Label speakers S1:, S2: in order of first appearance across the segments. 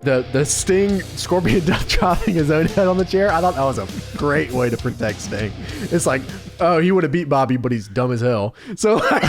S1: the Sting Scorpion Death dropping his own head on the chair. I thought that was a great way to protect Sting. It's like, oh, he would have beat Bobby, but he's dumb as hell. So like,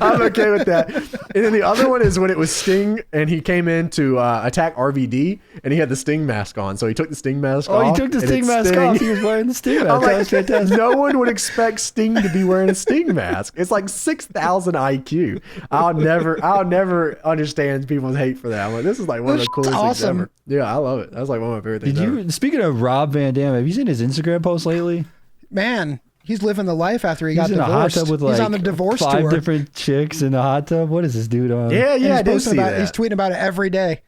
S1: I'm okay with that. And then the other one is when it was Sting and he came in to attack RVD and he had the Sting mask on. So he took the Sting mask off.
S2: Oh, he took the Sting mask off. He was wearing the Sting mask. That was fantastic.
S1: No one would expect Sting to be wearing a Sting mask. It's like 6,000 IQ. I'll never understand people's hate for that. I'm like, this is like one of the coolest things ever. Yeah, I love it. That's like one of my favorite things ever.
S2: Speaking of Rob Van Dam, have you seen his Instagram posts lately?
S3: Man, he's living the life after he got
S2: in
S3: divorced.
S2: A hot tub with
S3: he's on the divorce tour.
S2: 5 different chicks in the hot tub. What is this dude on?
S1: Yeah, I did see that.
S3: He's tweeting about it every day.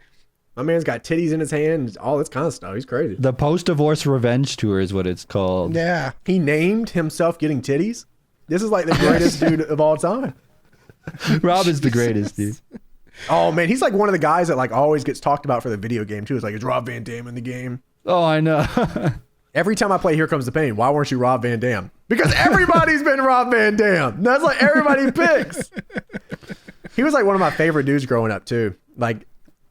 S1: My man's got titties in his hand, all this kind of stuff. He's crazy.
S2: The post-divorce revenge tour is what it's called.
S3: Yeah.
S1: He named himself getting titties. This is like the greatest dude of all time.
S2: Rob is the greatest, dude.
S1: Oh man, he's like one of the guys that like always gets talked about for the video game too. It's like, is Rob Van Dam in the game?
S2: Oh, I know.
S1: Every time I play Here Comes the Pain, why weren't you Rob Van Dam? Because everybody's been Rob Van Dam. That's like everybody picks. He was like one of my favorite dudes growing up too. Like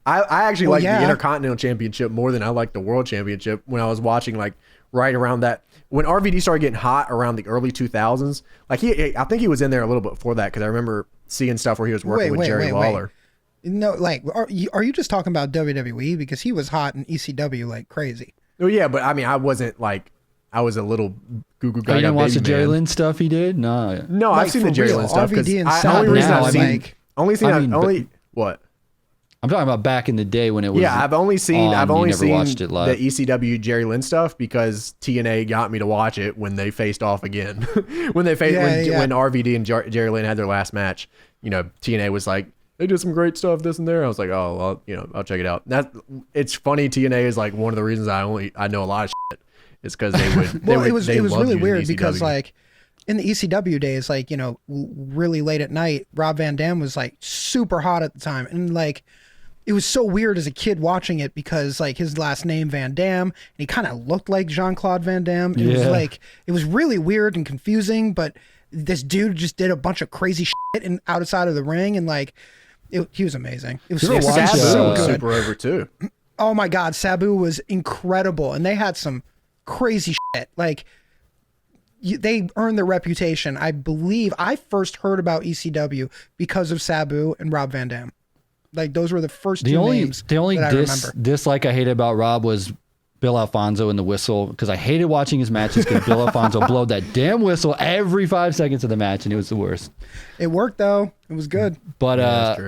S1: I actually liked the Intercontinental Championship more than I liked the World Championship when I was watching like right around that. When RVD started getting hot around the early 2000s, like I think he was in there a little bit before that because I remember seeing stuff where he was working with Jerry Lawler.
S3: No, like, are you just talking about WWE? Because he was hot in ECW like crazy.
S1: Oh yeah, but I mean, I wasn't like, I was a little goo goo gaga.
S2: You didn't watch the Jerry
S1: man.
S2: Lynn stuff he did? No.
S1: No, like, I've seen the Jerry Lynn stuff.
S3: RVD and
S1: What?
S2: I'm talking about back in the day when it was.
S1: Yeah, I've only seen
S2: watched it live.
S1: The ECW Jerry Lynn stuff because TNA got me to watch it when they faced off again. when RVD and Jerry Lynn had their last match, you know, TNA was like, they did some great stuff, this and there. I was like, oh, well, you know, I'll check it out. It's funny. TNA is like one of the reasons I know a lot of shit. It's because they would.
S3: It was really weird because like in the ECW days, like, you know, really late at night, Rob Van Dam was like super hot at the time, and like it was so weird as a kid watching it because like his last name Van Dam, and he kind of looked like Jean-Claude Van Damme. It was like it was really weird and confusing, but this dude just did a bunch of crazy shit and outside of the ring, and like. He was amazing. It was
S1: so good. Super over too.
S3: Oh my God, Sabu was incredible, and they had some crazy shit. Like they earned their reputation. I believe I first heard about ECW because of Sabu and Rob Van Dam. Like those were the first two names.
S2: The only
S3: that I remember.
S2: dislike I hated about Rob was Bill Alfonso and the whistle, because I hated watching his matches because Bill Alfonso blowed that damn whistle every 5 seconds of the match, and it was the worst.
S3: It worked though. It was good.
S2: But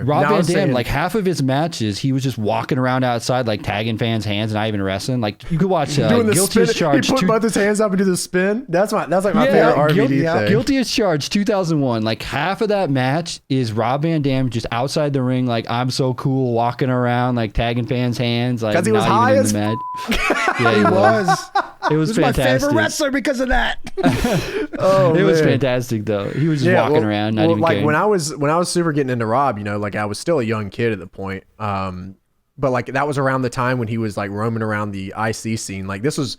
S2: Rob Van Dam, like half of his matches, he was just walking around outside, like tagging fans' hands and not even wrestling. Like you could watch Guilty as Charged.
S1: He put both his hands up and do the spin. That's like my favorite RVD thing.
S2: Guilty as Charged 2001. Like half of that match is Rob Van Dam just outside the ring, like I'm so cool, walking around, like tagging fans' hands, like
S1: because he was high as
S2: match. Yeah, he was. It was fantastic.
S3: My favorite wrestler because of that.
S1: It
S2: was fantastic though. He was just walking around, not even
S1: like
S2: caring.
S1: when I was super getting into Rob, you know, like I was still a young kid at the point. But like that was around the time when he was like roaming around the IC scene. Like this was,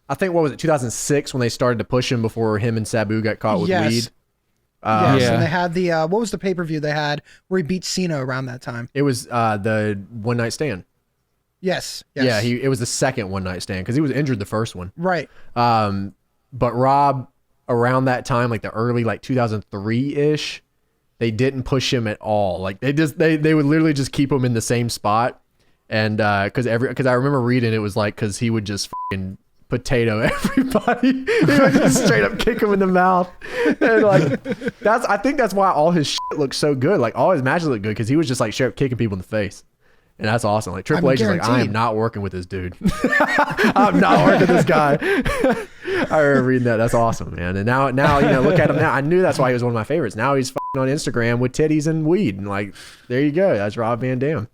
S1: I think, what was it, 2006 when they started to push him before him and Sabu got caught with weed.
S3: And they had the what was the pay-per-view they had where he beat Cena around that time?
S1: It was the One Night Stand.
S3: Yes.
S1: Yeah, it was the second One Night Stand because he was injured the first one.
S3: Right.
S1: But Rob, around that time, like the early like 2003-ish, they didn't push him at all. Like they would literally just keep him in the same spot. And because I remember reading it was like because he would just fucking potato everybody. He would just straight up kick him in the mouth. And like I think that's why all his shit looks so good. Like all his matches look good because he was just like straight up kicking people in the face. And that's awesome. Like Triple H is like, I am not working with this dude. I'm not working with this guy. I remember reading that. That's awesome, man. And now, you know, look at him now. I knew that's why he was one of my favorites. Now he's on Instagram with titties and weed. And like, there you go. That's Rob Van Dam.